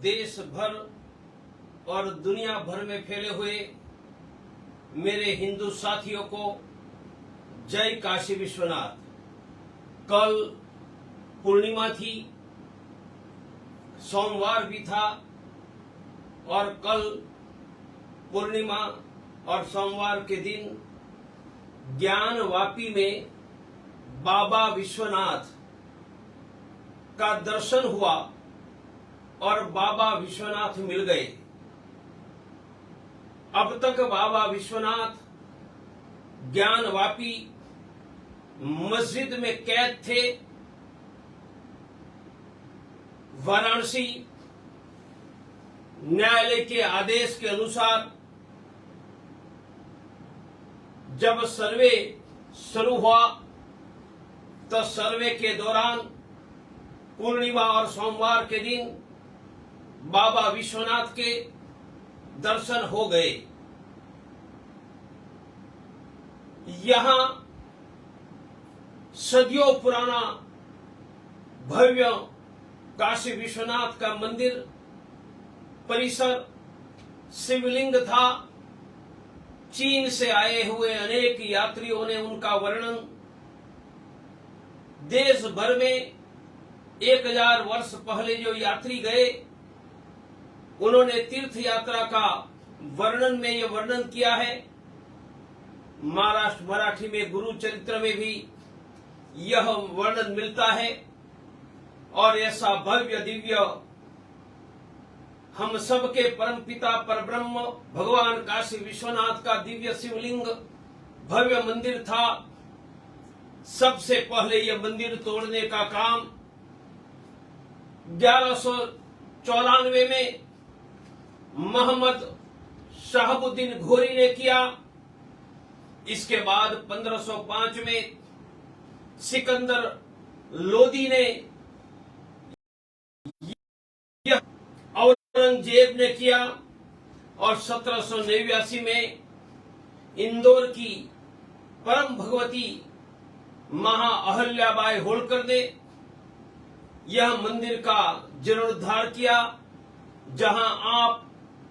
देश भर और दुनिया भर में फैले हुए मेरे हिंदू साथियों को जय काशी विश्वनाथ। कल पूर्णिमा थी, सोमवार भी था और कल पूर्णिमा और सोमवार के दिन ज्ञानवापी में बाबा विश्वनाथ का दर्शन हुआ और बाबा विश्वनाथ मिल गए। अब तक बाबा विश्वनाथ ज्ञानवापी मस्जिद में कैद थे। वाराणसी न्यायालय के आदेश के अनुसार जब सर्वे शुरू हुआ तो सर्वे के दौरान पूर्णिमा और सोमवार के दिन बाबा विश्वनाथ के दर्शन हो गए। यहां सदियों पुराना भव्य काशी विश्वनाथ का मंदिर परिसर शिवलिंग था। चीन से आए हुए अनेक यात्रियों ने उनका वर्णन देश भर में 1000 वर्ष पहले जो यात्री गए उन्होंने तीर्थ यात्रा का वर्णन में ये वर्णन किया है। महाराष्ट्र मराठी में गुरु चरित्र में भी यह वर्णन मिलता है। और ऐसा भव्य दिव्य हम सबके परमपिता परब्रह्म भगवान काशी विश्वनाथ का दिव्य शिवलिंग भव्य मंदिर था। सबसे पहले यह मंदिर तोड़ने का काम 1194 में मोहम्मद शहाबुद्दीन घोरी ने किया। इसके बाद 1505 में सिकंदर लोदी ने, यह औरंगजेब ने किया और 1789 में इंदौर की परम भगवती महा अहल्याबाई होलकर ने यह मंदिर का जीर्णोद्धार किया, जहां आप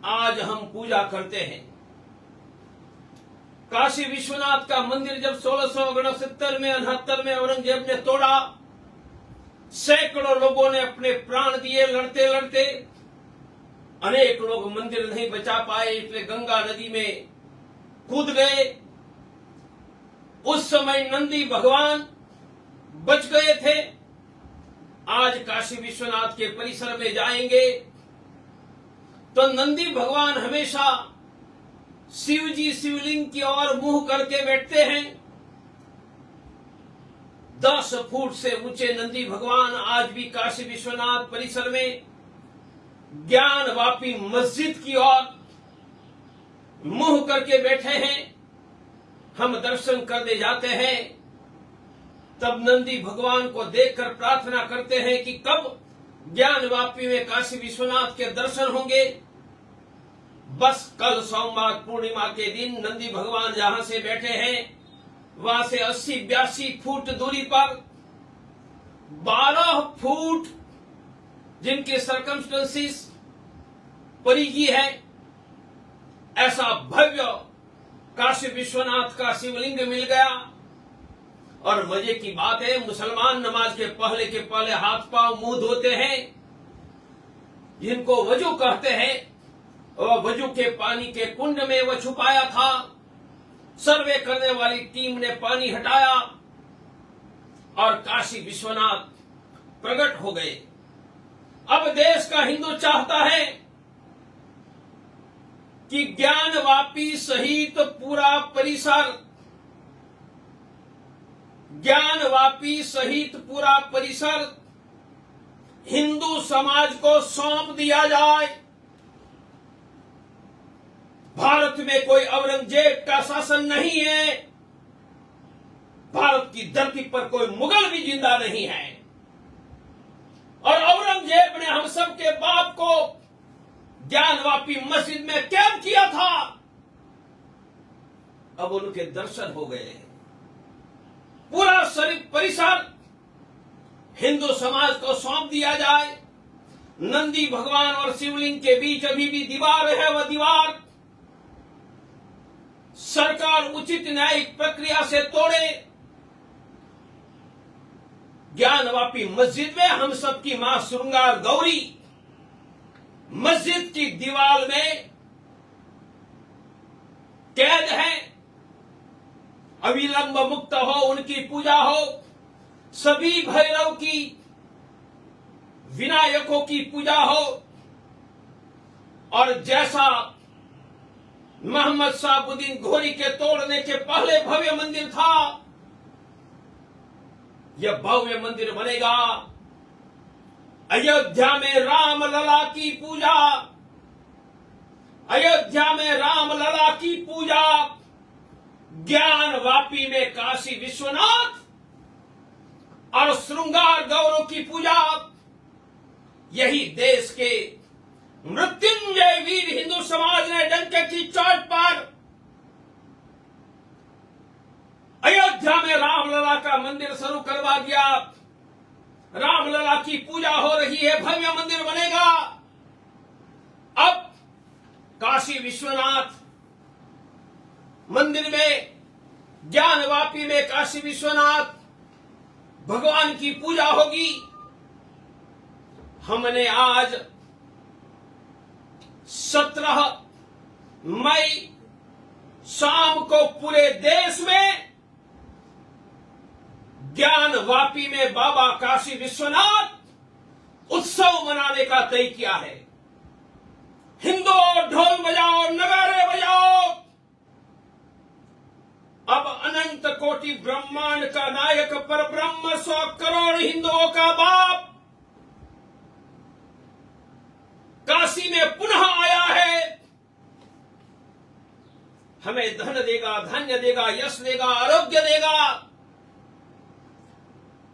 आज हम पूजा करते हैं। काशी विश्वनाथ का मंदिर जब 1669 में 69 में औरंगजेब ने तोड़ा, सैकड़ों लोगों ने अपने प्राण दिए लड़ते लड़ते। अनेक लोग मंदिर नहीं बचा पाए, इसलिए गंगा नदी में कूद गए। उस समय नंदी भगवान बच गए थे। आज काशी विश्वनाथ के परिसर में जाएंगे तो नंदी भगवान हमेशा शिव जी शिवलिंग की ओर मुंह करके बैठते हैं। 10 फुट से ऊंचे नंदी भगवान आज भी काशी विश्वनाथ परिसर में ज्ञानवापी मस्जिद की ओर मुंह करके बैठे हैं। हम दर्शन करने जाते हैं तब नंदी भगवान को देखकर प्रार्थना करते हैं कि कब ज्ञानवापी में काशी विश्वनाथ के दर्शन होंगे। बस कल सोमवार पूर्णिमा के दिन नंदी भगवान जहां से बैठे हैं वहां से 80-82 फुट दूरी पर 12 फुट जिनके सरकमस्टेंसेस परिधि है, ऐसा भव्य काशी विश्वनाथ का शिवलिंग मिल गया। और मजे की बात है, मुसलमान नमाज के पहले हाथ पांव मुंह धोते हैं, जिनको वजू कहते हैं। और वजू के पानी के कुंड में वह छुपाया था। सर्वे करने वाली टीम ने पानी हटाया और काशी विश्वनाथ प्रकट हो गए। अब देश का हिंदू चाहता है कि ज्ञानवापी सहित पूरा परिसर हिंदू समाज को सौंप दिया जाए। भारत में कोई औरंगजेब का शासन नहीं है। भारत की धरती पर कोई मुगल भी जिंदा नहीं है। और औरंगजेब ने हम सब के बाप को ज्ञानवापी मस्जिद में कैद किया था। अब उनके दर्शन हो गए। पूरा शरीफ परिसर हिंदू समाज को सौंप दिया जाए। नंदी भगवान और शिवलिंग के बीच अभी भी दीवार है। वह दीवार सरकार उचित न्यायिक प्रक्रिया से तोड़े। ज्ञानवापी मस्जिद में हम सबकी मां श्रृंगार गौरी मस्जिद की दीवार में कैद है। अविलंब मुक्त हो, उनकी पूजा हो। सभी भैरव की, विनायकों की पूजा हो। और जैसा मोहम्मद साहबुद्दीन घोरी के तोड़ने के पहले भव्य मंदिर था, यह भव्य मंदिर बनेगा। अयोध्या में राम लला की पूजा, अयोध्या में राम लला की पूजा, ज्ञानवापी में काशी विश्वनाथ और श्रृंगार गौरव की पूजा। यही देश के मृत्युंजय वीर हिंदू समाज ने डंके की चोट पर अयोध्या में रामलला का मंदिर शुरू करवा दिया। रामलला की पूजा हो रही है, भव्य मंदिर बनेगा। अब काशी विश्वनाथ मंदिर में, ज्ञानवापी में काशी विश्वनाथ भगवान की पूजा होगी। हमने आज 17 मई शाम को पूरे देश में ज्ञानवापी में बाबा काशी विश्वनाथ उत्सव मनाने का तय किया है। हिंदुओं ढोल बजाओ, नगारे बजाओ। अब अनंत कोटि ब्रह्मांड का नायक पर ब्रह्म 100 करोड़ हिंदुओं का बाप काशी में पुनः आया है। हमें धन देगा, धन्य देगा, यश देगा, आरोग्य देगा।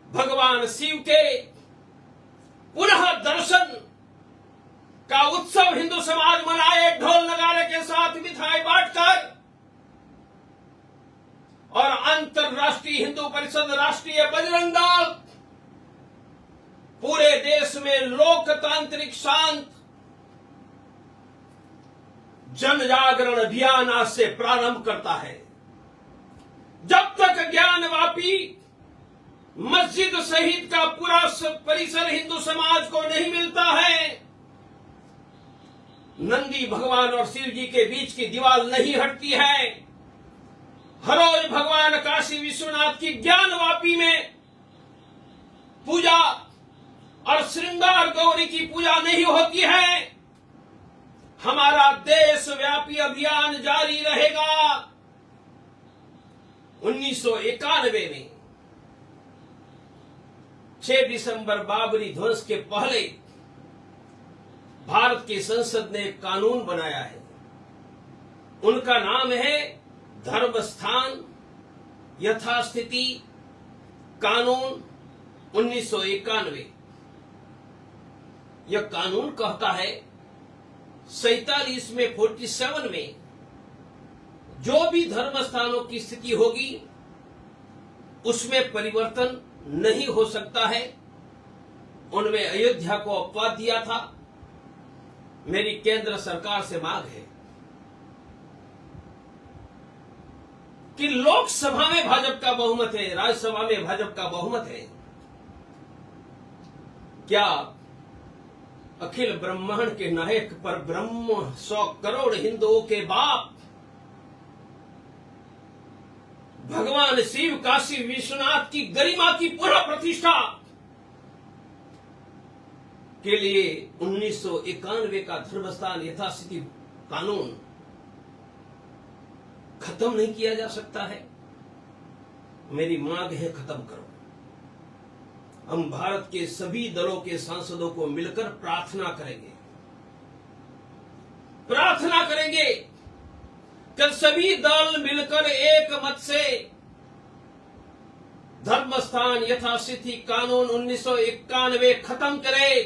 भगवान शिव के पुनः दर्शन का उत्सव हिंदू समाज मनाए, ढोल नगारे के साथ मिठाई बांटकर। और अंतर्राष्ट्रीय हिंदू परिषद, राष्ट्रीय बजरंग दल पूरे देश में लोकतांत्रिक शांत जन जागरण अभियान आज से प्रारंभ करता है। जब तक ज्ञानवापी मस्जिद सहित का पूरा परिसर हिंदू समाज को नहीं मिलता है, नंदी भगवान और शिव जी के बीच की दीवार नहीं हटती है, हर रोज भगवान काशी विश्वनाथ की ज्ञानवापी में पूजा और श्रृंगार गौरी की पूजा नहीं होती है, हमारा देशव्यापी अभियान जारी रहेगा। 1991 में 6 दिसंबर बाबरी ध्वंस के पहले भारत की संसद ने एक कानून बनाया है। उनका नाम है धर्म स्थान यथास्थिति कानून 1991। यह कानून कहता है 47 में 47 में जो भी धर्म स्थानों की स्थिति होगी उसमें परिवर्तन नहीं हो सकता है। उनमें अयोध्या को अपवाद दिया था। मेरी केंद्र सरकार से मांग है कि लोकसभा में भाजपा का बहुमत है, राज्यसभा में भाजपा का बहुमत है, क्या अखिल ब्रह्मांड के नायक पर ब्रह्म 100 करोड़ हिंदुओं के बाप भगवान शिव काशी विश्वनाथ की गरिमा की पुनः प्रतिष्ठा के लिए 1991 का धर्मस्थान यथास्थिति कानून खत्म नहीं किया जा सकता है? मेरी मांग है, खत्म करो। हम भारत के सभी दलों के सांसदों को मिलकर प्रार्थना करेंगे कि सभी दल मिलकर एक मत से धर्मस्थान यथास्थिति कानून 1991 खत्म करे।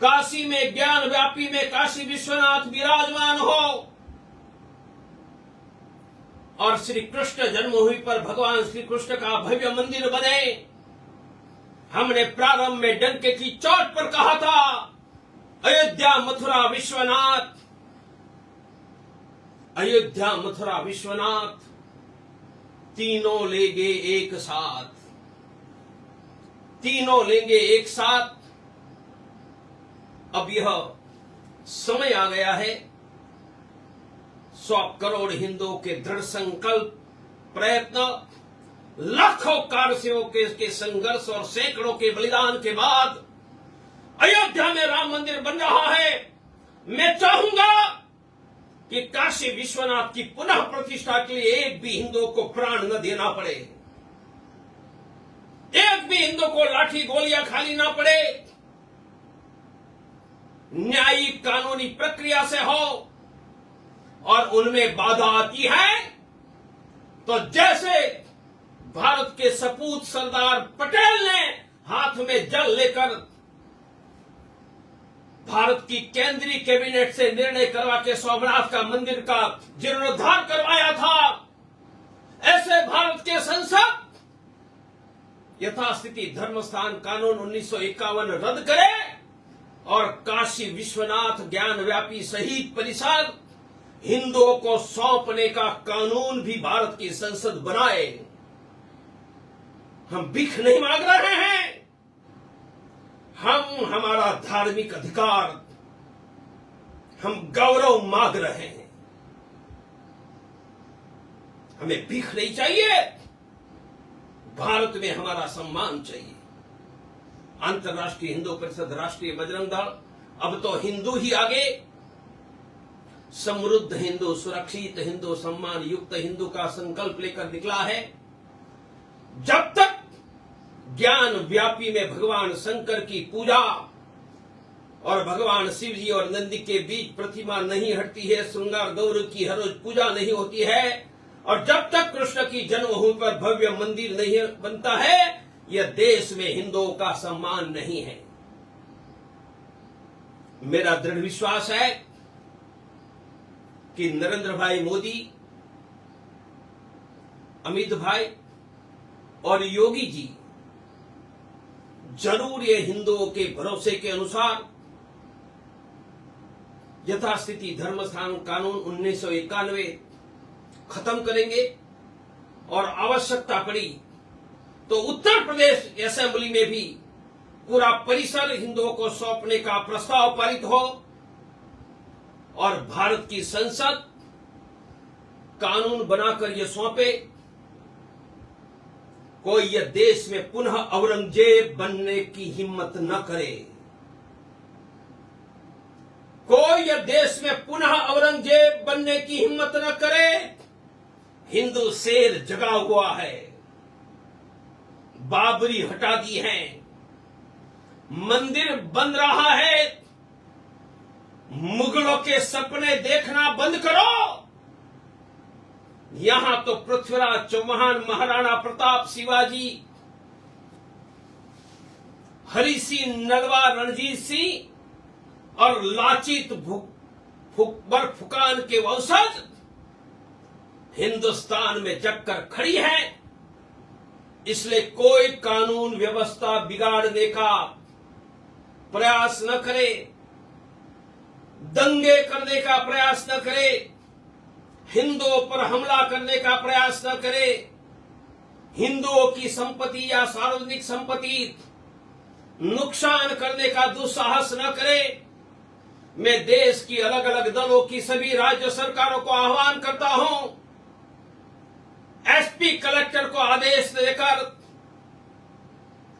काशी में ज्ञानव्यापी में काशी विश्वनाथ विराजमान हो और श्री कृष्ण जन्मभूमि पर भगवान श्री कृष्ण का भव्य मंदिर बने। हमने प्रारंभ में डंके की चोट पर कहा था, अयोध्या मथुरा विश्वनाथ, अयोध्या मथुरा विश्वनाथ तीनों लेंगे एक साथ, तीनों लेंगे एक साथ। अब यह समय आ गया है 100 करोड़ हिंदुओं के दृढ़ संकल्प, प्रयत्न, लाखों कारसेवकों के संघर्ष और सैकड़ों के बलिदान के बाद अयोध्या में राम मंदिर बन रहा है। मैं चाहूंगा कि काशी विश्वनाथ की पुनः प्रतिष्ठा के लिए एक भी हिंदू को प्राण न देना पड़े, एक भी हिंदू को लाठी गोलियां खानी ना पड़े, न्यायिक कानूनी प्रक्रिया से हो। और उनमें बाधा आती है तो जैसे भारत के सपूत सरदार पटेल ने हाथ में जल लेकर भारत की केंद्रीय कैबिनेट से निर्णय करवा के सोमनाथ का मंदिर का जीर्णोद्धार करवाया था, ऐसे भारत के संसद यथास्थिति धर्मस्थान कानून 1951 रद्द करे और काशी विश्वनाथ ज्ञान व्यापी शहीद परिषद हिंदुओं को सौंपने का कानून भी भारत की संसद बनाए। हम भीख नहीं मांग रहे हैं, हम हमारा धार्मिक अधिकार, हम गौरव मांग रहे हैं। हमें भीख नहीं चाहिए, भारत में हमारा सम्मान चाहिए। अंतर्राष्ट्रीय हिंदू परिषद, राष्ट्रीय बजरंग दल, अब तो हिंदू ही आगे, समृद्ध हिंदू, सुरक्षित हिंदू, सम्मान युक्त हिंदू का संकल्प लेकर निकला है। जब तक ज्ञान व्यापी में भगवान शंकर की पूजा और भगवान शिव जी और नंदी के बीच प्रतिमा नहीं हटती है, श्रृंगार गौर की हर रोज पूजा नहीं होती है, और जब तक कृष्ण की जन्मभूमि पर भव्य मंदिर नहीं बनता है, यह देश में हिंदुओं का सम्मान नहीं है। मेरा दृढ़ विश्वास है कि नरेंद्र भाई मोदी, अमित भाई और योगी जी जरूर ये हिंदुओं के भरोसे के अनुसार यथास्थिति धर्मस्थान कानून 1991 खत्म करेंगे, और आवश्यकता पड़ी तो उत्तर प्रदेश असेंबली में भी पूरा परिसर हिंदुओं को सौंपने का प्रस्ताव पारित हो और भारत की संसद कानून बनाकर यह सौंपे। कोई यह देश में पुनः औरंगजेब बनने की हिम्मत न करे, कोई यह देश में पुनः औरंगजेब बनने की हिम्मत न करे। हिंदू शेर जगा हुआ है, बाबरी हटा दी है, मंदिर बन रहा है, मुगलों के सपने देखना बंद करो। यहां तो पृथ्वीराज चौहान, महाराणा प्रताप, शिवाजी, हरि सिंह नलवा, रणजीत सिंह और लाचित बरफुकान के वंशज हिंदुस्तान में जगकर खड़ी है। इसलिए कोई कानून व्यवस्था बिगाड़ने का प्रयास न करे, दंगे करने का प्रयास न करे, हिंदुओं पर हमला करने का प्रयास न करे, हिंदुओं की संपत्ति या सार्वजनिक संपत्ति नुकसान करने का दुस्साहस न करे। मैं देश की अलग अलग दलों की सभी राज्य सरकारों को आह्वान करता हूं, एसपी कलेक्टर को आदेश देकर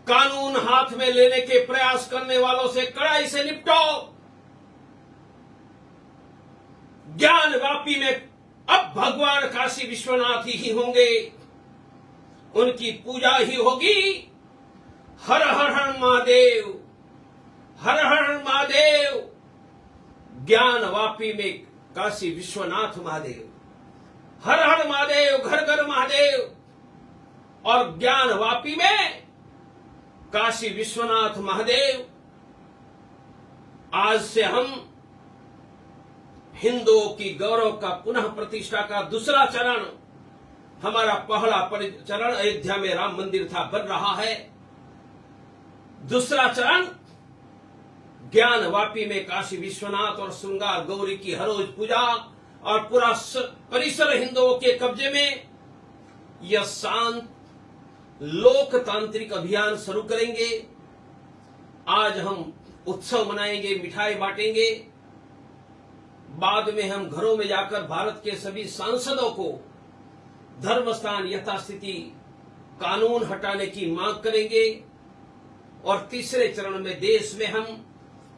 कानून हाथ में लेने के प्रयास करने वालों से कड़ाई से निपटो। ज्ञान व्यापी में अब भगवान काशी विश्वनाथ ही होंगे, उनकी पूजा ही होगी। हर हर हर महादेव, हर हर महादेव। ज्ञान वापी में काशी विश्वनाथ महादेव, हर हर महादेव, घर घर महादेव। और ज्ञान वापी में काशी विश्वनाथ महादेव। आज से हम हिंदुओं की गौरव का पुनः प्रतिष्ठा का दूसरा चरण, हमारा पहला चरण अयोध्या में राम मंदिर था, बन रहा है। दूसरा चरण ज्ञान वापी में काशी विश्वनाथ और श्रृंगार गौरी की हर रोज पूजा और पूरा परिसर हिंदुओं के कब्जे में। यह शांत लोकतांत्रिक अभियान शुरू करेंगे। आज हम उत्सव मनाएंगे, मिठाई बांटेंगे। बाद में हम घरों में जाकर भारत के सभी सांसदों को धर्मस्थान यथास्थिति कानून हटाने की मांग करेंगे। और तीसरे चरण में देश में हम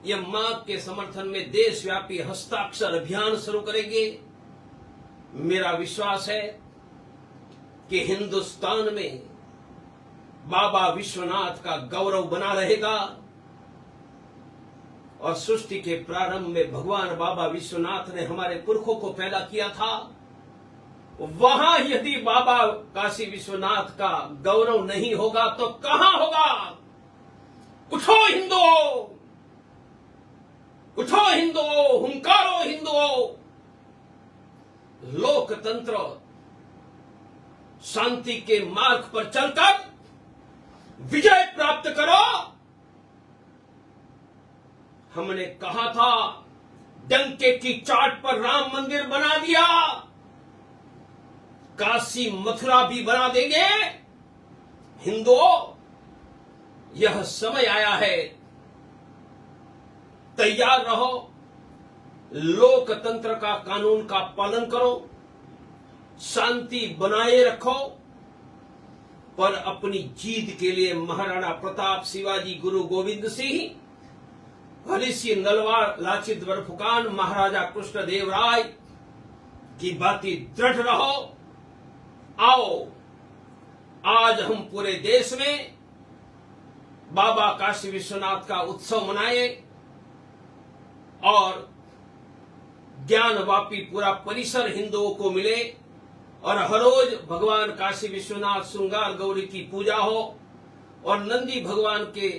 यह मांग के समर्थन में देशव्यापी हस्ताक्षर अभियान शुरू करेंगे। मेरा विश्वास है कि हिंदुस्तान में बाबा विश्वनाथ का गौरव बना रहेगा। और सृष्टि के प्रारंभ में भगवान बाबा विश्वनाथ ने हमारे पुरखों को पैदा किया था। वहां यदि बाबा काशी विश्वनाथ का गौरव नहीं होगा तो कहां होगा? उठो हिंदुओं, उठो हिंदुओं, हुंकारो हिंदुओं। लोकतंत्र शांति के मार्ग पर चलकर विजय प्राप्त करो। हमने कहा था डंके की चाट पर राम मंदिर बना दिया, काशी मथुरा भी बना देंगे। हिंदुओं, यह समय आया है, तैयार रहो। लोकतंत्र का कानून का पालन करो, शांति बनाए रखो। पर अपनी जीत के लिए महाराणा प्रताप, शिवाजी, गुरु गोविंद सिंह, हरि सिंह नलवार, लाचित बरफुकान, महाराजा कृष्णदेव राय की बातें दृढ़ रहो। आओ आज हम पूरे देश में बाबा काशी विश्वनाथ का उत्सव मनाए और ज्ञानवापी पूरा परिसर हिंदुओं को मिले और हर रोज भगवान काशी विश्वनाथ श्रृंगार गौरी की पूजा हो और नंदी भगवान के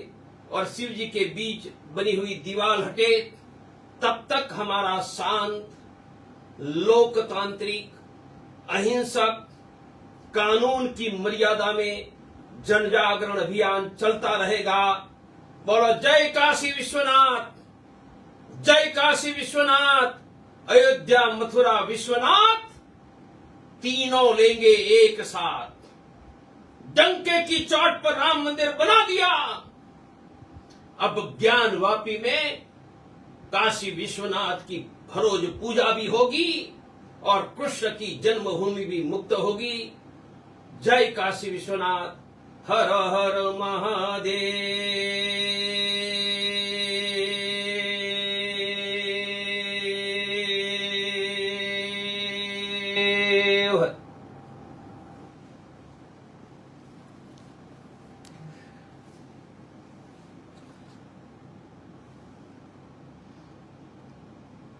और शिव जी के बीच बनी हुई दीवार हटे। तब तक हमारा शांत, लोकतांत्रिक, अहिंसक, कानून की मर्यादा में जन जागरण अभियान चलता रहेगा। बोलो जय काशी विश्वनाथ, जय काशी विश्वनाथ। अयोध्या, मथुरा, विश्वनाथ तीनों लेंगे एक साथ। डंके की चोट पर राम मंदिर बना दिया। अब ज्ञानवापी में काशी विश्वनाथ की हरोज पूजा भी होगी और कृष्ण की जन्मभूमि भी मुक्त होगी। जय काशी विश्वनाथ। हर हर महादेव।